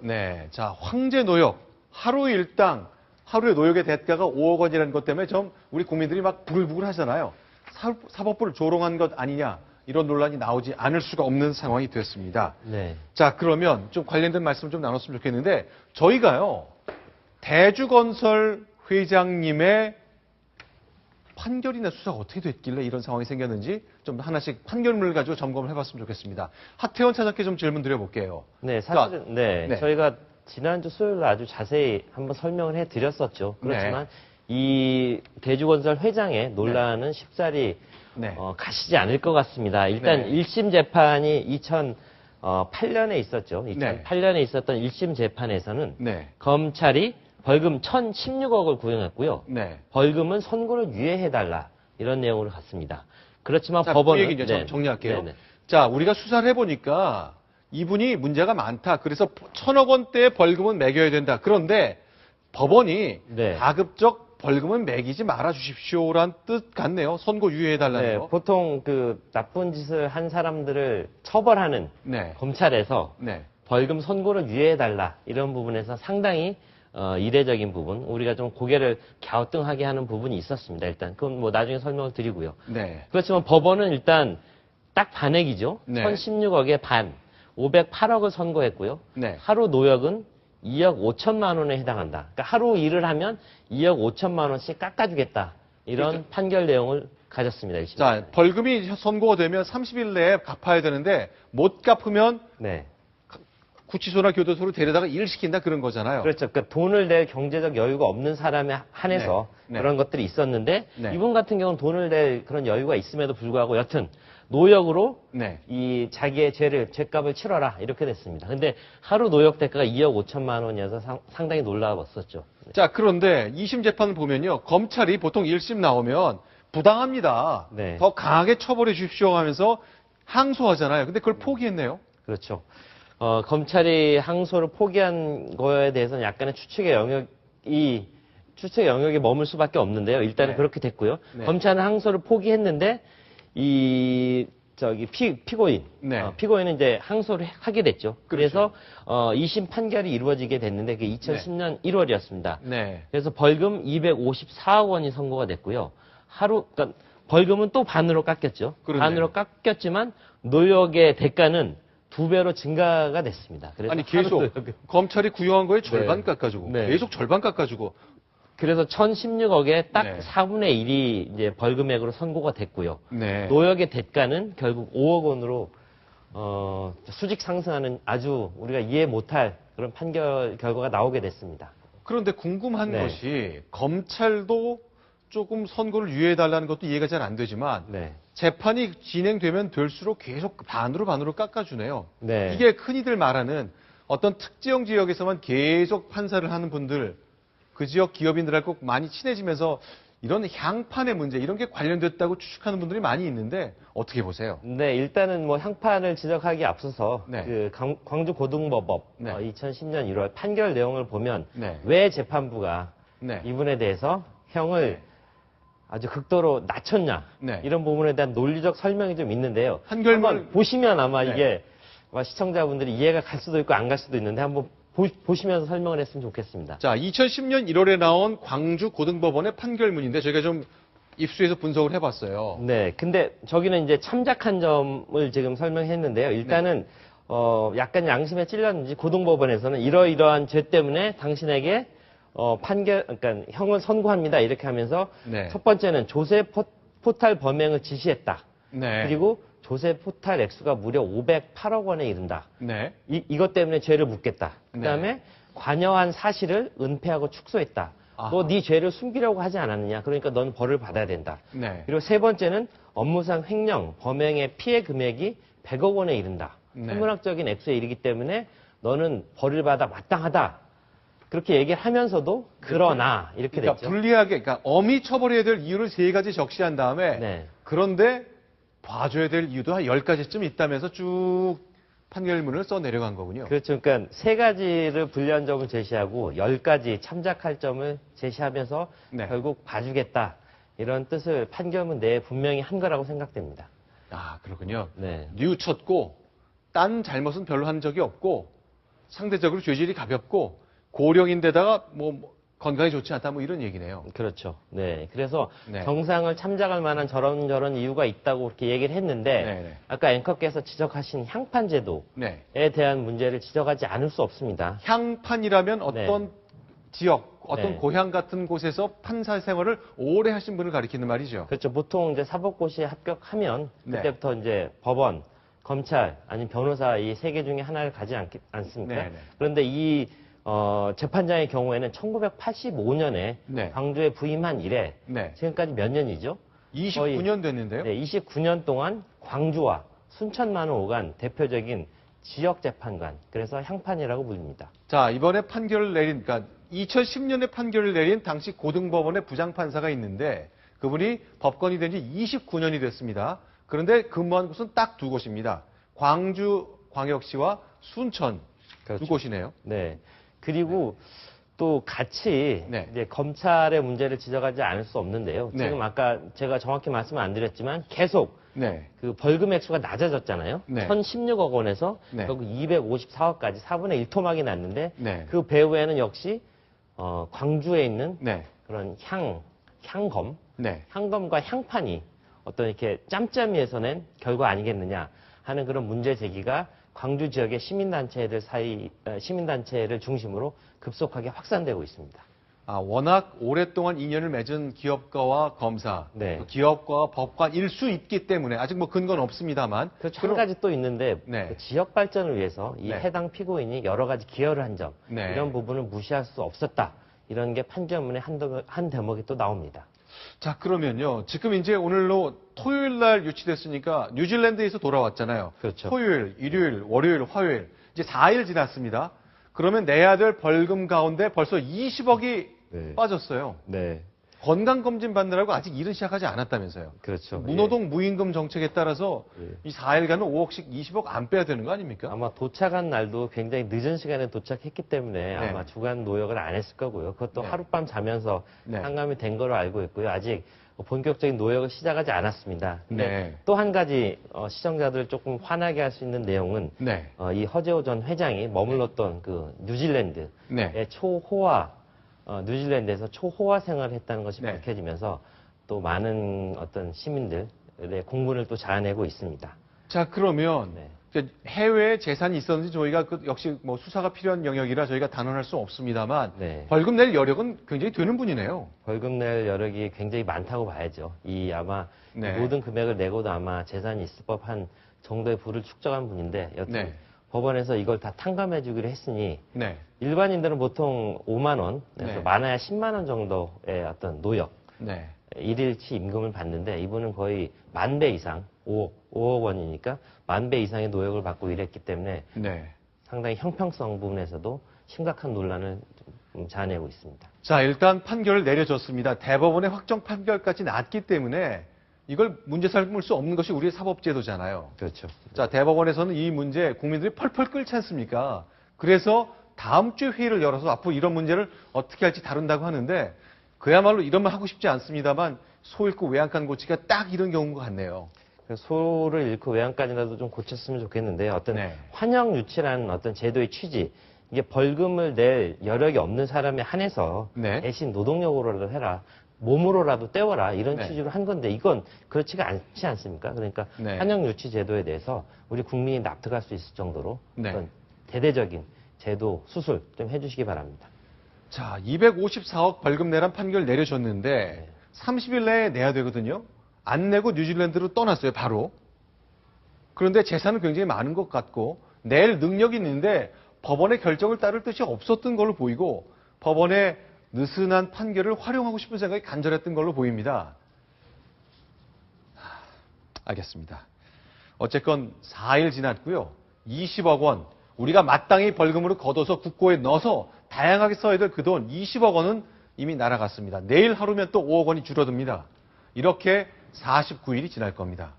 네, 자, 황제 노역, 하루 일당, 하루의 노역의 대가가 5억 원이라는 것 때문에 좀 우리 국민들이 막 부글부글 하잖아요. 사법부를 조롱한 것 아니냐, 이런 논란이 나오지 않을 수가 없는 상황이 됐습니다. 네. 자, 그러면 좀 관련된 말씀 좀 나눴으면 좋겠는데, 저희가요, 대주건설 회장님의 판결이나 수사가 어떻게 됐길래 이런 상황이 생겼는지 좀 하나씩 판결문을 가지고 점검을 해봤으면 좋겠습니다. 하태원 차장께 좀 질문 드려볼게요. 네, 사실은, 네. 저희가 지난주 수요일 날 아주 자세히 한번 설명을 해드렸었죠. 그렇지만 이 대주건설 회장의 논란은 쉽사리 가시지 않을 것 같습니다. 일단 1심 재판이 2008년에 있었죠. 2008년에 있었던 1심 재판에서는 검찰이 벌금 1,016억을 구형했고요. 벌금은 선고를 유예해달라 이런 내용으로 갔습니다. 그렇지만 자, 법원은 그 얘기 이제 정리할게요. 자, 우리가 수사를 해보니까 이분이 문제가 많다. 그래서 1,000억 원대의 벌금은 매겨야 된다. 그런데 법원이 가급적 벌금은 매기지 말아 주십시오란 뜻 같네요. 선고 유예해달라는 거. 보통 그 나쁜 짓을 한 사람들을 처벌하는 검찰에서 벌금 선고를 유예해달라 이런 부분에서 상당히 이례적인 부분, 우리가 좀 고개를 갸우뚱하게 하는 부분이 있었습니다. 일단 그건 뭐 나중에 설명을 드리고요. 그렇지만 법원은 일단 딱 반액이죠. 1,016억의 반, 508억을 선고했고요. 하루 노역은 2억 5천만 원에 해당한다. 그러니까 하루 일을 하면 2억 5천만 원씩 깎아주겠다. 이런 판결 내용을 가졌습니다. 1심. 자, 벌금이 선고가 되면 30일 내에 갚아야 되는데 못 갚으면 구치소나 교도소로 데려다가 일을 시킨다 그런 거잖아요. 그렇죠. 그러니까 돈을 낼 경제적 여유가 없는 사람에 한해서 그런 것들이 있었는데 이분 같은 경우는 돈을 낼 그런 여유가 있음에도 불구하고 여튼 노역으로 이 자기의 죄값을 치러라 이렇게 됐습니다. 근데 하루 노역 대가가 2억 5천만 원이어서 상당히 놀라웠었죠. 자, 그런데 2심 재판을 보면요. 검찰이 보통 1심 나오면 부당합니다. 더 강하게 처벌해 주십시오 하면서 항소하잖아요. 근데 그걸 포기했네요. 그렇죠. 검찰이 항소를 포기한 거에 대해서는 약간의 추측의 영역에 머물 수밖에 없는데요. 일단은 그렇게 됐고요. 검찰은 항소를 포기했는데 피고인, 피고인은 이제 항소를 하게 됐죠. 그래서 2심 판결이 이루어지게 됐는데 그게 2010년 1월이었습니다. 그래서 벌금 254억 원이 선고가 됐고요. 그러니까 벌금은 또 반으로 깎였죠. 반으로 깎였지만 노역의 대가는 2배로 증가가 됐습니다. 그래서 아니 계속 검찰이 구형한 거에 절반 깎아주고 계속 절반 깎아주고 그래서 1,016억에 딱 4분의 1이 이제 벌금액으로 선고가 됐고요. 노역의 대가는 결국 5억 원으로 수직 상승하는 아주 우리가 이해 못할 그런 판결 결과가 나오게 됐습니다. 그런데 궁금한 것이 검찰도 조금 선고를 유예해달라는 것도 이해가 잘 안 되지만 재판이 진행되면 될수록 계속 반으로 깎아주네요. 이게 흔히들 말하는 어떤 특정 지역에서만 계속 판사를 하는 분들, 그 지역 기업인들하고 많이 친해지면서 이런 향판의 문제, 이런 게 관련됐다고 추측하는 분들이 많이 있는데 어떻게 보세요? 일단은 뭐 향판을 지적하기에 앞서서 그 광주고등법원 2010년 1월 판결 내용을 보면 왜 재판부가 이분에 대해서 형을 아주 극도로 낮췄냐 이런 부분에 대한 논리적 설명이 좀 있는데요. 한번 보시면 아마 이게 시청자분들이 이해가 갈 수도 있고 안 갈 수도 있는데 한번 보시면서 설명을 했으면 좋겠습니다. 자, 2010년 1월에 나온 광주고등법원의 판결문인데 저희가 좀 입수해서 분석을 해봤어요. 근데 저기는 이제 참작한 점을 지금 설명했는데요. 일단은 약간 양심에 찔렸는지 고등법원에서는 이러이러한 죄 때문에 당신에게 그러니까 형을 선고합니다. 이렇게 하면서 첫 번째는 조세 포탈 범행을 지시했다. 그리고 조세 포탈 액수가 무려 508억 원에 이른다. 이것 때문에 죄를 묻겠다. 그다음에 관여한 사실을 은폐하고 축소했다. 너 네 죄를 숨기려고 하지 않았느냐. 그러니까 넌 벌을 받아야 된다. 그리고 세 번째는 업무상 횡령, 범행의 피해 금액이 100억 원에 이른다. 천문학적인 액수에 이르기 때문에 너는 벌을 받아 마땅하다. 그렇게 얘기하면서도 그러나 이렇게 됐죠. 불리하게, 그러니까 엄히 처벌해야 될 이유를 3가지 적시한 다음에 그런데 봐줘야 될 이유도 한 10가지쯤 있다면서 쭉 판결문을 써 내려간 거군요. 그렇죠. 그러니까 3가지를 불리한 점을 제시하고 10가지 참작할 점을 제시하면서 결국 봐주겠다. 이런 뜻을 판결문 내에 분명히 한 거라고 생각됩니다. 아, 그렇군요. 뉘우쳤고 딴 잘못은 별로 한 적이 없고 상대적으로 죄질이 가볍고 고령인데다가 뭐 건강에 좋지 않다 뭐 이런 얘기네요. 그렇죠. 네. 그래서 네. 정상을 참작할 만한 저런 이유가 있다고 그렇게 얘기를 했는데 네. 아까 앵커께서 지적하신 향판 제도에 네. 대한 문제를 지적하지 않을 수 없습니다. 향판이라면 어떤 지역, 어떤 네. 고향 같은 곳에서 판사 생활을 오래 하신 분을 가리키는 말이죠. 그렇죠. 보통 이제 사법고시에 합격하면 네. 그때부터 이제 법원, 검찰, 아니면 변호사 이 세 개 중에 하나를 가지 않습니까? 네. 그런데 이 재판장의 경우에는 1985년에 네. 광주에 부임한 이래 네. 지금까지 몇 년이죠? 29년 됐는데요. 네, 29년 동안 광주와 순천만을 오간 대표적인 지역 재판관, 그래서 향판이라고 불립니다. 자, 이번에 판결을 내린, 그러니까 2010년에 판결을 내린 당시 고등법원의 부장판사가 있는데 그분이 법관이 된 지 29년이 됐습니다. 그런데 근무한 곳은 딱 두 곳입니다. 광주광역시와 순천 그렇죠. 두 곳이네요. 네. 그리고 또 같이 네. 이제 검찰의 문제를 지적하지 않을 수 없는데요. 네. 지금 아까 제가 정확히 말씀을 안 드렸지만 계속 네. 그 벌금 액수가 낮아졌잖아요. 네. 1016억 원에서 네. 결국 254억까지 4분의 1 토막이 났는데 네. 그 배후에는 역시 광주에 있는 네. 그런 향검, 네. 향검과 향판이 어떤 이렇게 짬짬이에서 낸 결과 아니겠느냐 하는 그런 문제 제기가 광주 지역의 시민단체를 중심으로 급속하게 확산되고 있습니다. 워낙 오랫동안 인연을 맺은 기업가와 검사, 네. 또 기업가와 법관일 수 있기 때문에 아직 뭐 근거는 없습니다만. 그렇죠. 한 가지 또 있는데 네. 그 지역 발전을 위해서 이 네. 해당 피고인이 여러 가지 기여를 한 점, 네. 이런 부분을 무시할 수 없었다. 이런 게 판결문의 한 대목이 또 나옵니다. 자, 그러면요. 지금 이제 오늘로 토요일 날 유치됐으니까 뉴질랜드에서 돌아왔잖아요. 그렇죠. 토요일, 일요일, 월요일, 화요일. 이제 4일 지났습니다. 그러면 내야 될 벌금 가운데 벌써 20억이 네. 빠졌어요. 네. 건강검진 받느라고 아직 일은 시작하지 않았다면서요. 그렇죠. 무노동 무임금 정책에 따라서 예. 이 4일간은 5억씩 20억 안 빼야 되는 거 아닙니까? 아마 도착한 날도 굉장히 늦은 시간에 도착했기 때문에 네. 아마 주간 노역을 안 했을 거고요. 그것도 네. 하룻밤 자면서 네. 상감이 된 걸로 알고 있고요. 아직 본격적인 노역을 시작하지 않았습니다. 네. 또 한 가지 시청자들을 조금 화나게 할 수 있는 내용은 네. 이 허재호 전 회장이 머물렀던 그 뉴질랜드의 네. 뉴질랜드에서 초호화 생활을 했다는 것이 네. 밝혀지면서 또 많은 어떤 시민들의 공분을 또 자아내고 있습니다. 자, 그러면 네. 해외에 재산이 있었는지 저희가 역시 뭐 수사가 필요한 영역이라 저희가 단언할 수 없습니다만 네. 벌금 낼 여력은 굉장히 되는 분이네요. 벌금 낼 여력이 굉장히 많다고 봐야죠. 아마 네. 모든 금액을 내고도 아마 재산이 있을 법한 정도의 부를 축적한 분인데 여튼 네. 법원에서 이걸 다 탕감해 주기로 했으니 네. 일반인들은 보통 5만 원, 그래서 네. 많아야 10만 원 정도의 어떤 노역, 네. 일일치 임금을 받는데 이분은 거의 10,000배 이상, 5억 원이니까 10,000배 이상의 노역을 받고 일했기 때문에 네. 상당히 형평성 부분에서도 심각한 논란을 좀 자아내고 있습니다. 자, 일단 판결을 내려졌습니다. 대법원의 확정 판결까지 났기 때문에 이걸 문제 삼을 수 없는 것이 우리의 사법제도잖아요. 그렇죠. 자, 대법원에서는 이 문제 국민들이 펄펄 끓지 않습니까? 그래서 다음 주에 회의를 열어서 앞으로 이런 문제를 어떻게 할지 다룬다고 하는데 그야말로 이런 말 하고 싶지 않습니다만 소 잃고 외양간 고치기가 딱 이런 경우인 것 같네요. 소를 잃고 외양간이라도 좀 고쳤으면 좋겠는데요. 어떤 네. 환영 유치라는 어떤 제도의 취지, 이게 벌금을 낼 여력이 없는 사람에 한해서 네. 대신 노동력으로라도 해라. 몸으로라도 때워라 이런 네. 취지로 한 건데 이건 그렇지가 않지 않습니까? 그러니까 네. 환영 유치 제도에 대해서 우리 국민이 납득할 수 있을 정도로 네. 어떤 대대적인 제도 수술 좀 해주시기 바랍니다. 자, 254억 벌금 내란 판결 내려졌는데 30일 내에 내야 되거든요. 안 내고 뉴질랜드로 떠났어요, 바로. 그런데 재산은 굉장히 많은 것 같고 낼 능력이 있는데 법원의 결정을 따를 뜻이 없었던 걸로 보이고 법원의 느슨한 판결을 활용하고 싶은 생각이 간절했던 걸로 보입니다. 알겠습니다. 어쨌건 4일 지났고요. 20억 원, 우리가 마땅히 벌금으로 걷어서 국고에 넣어서 다양하게 써야 될 그 돈 20억 원은 이미 날아갔습니다. 내일 하루면 또 5억 원이 줄어듭니다. 이렇게 49일이 지날 겁니다.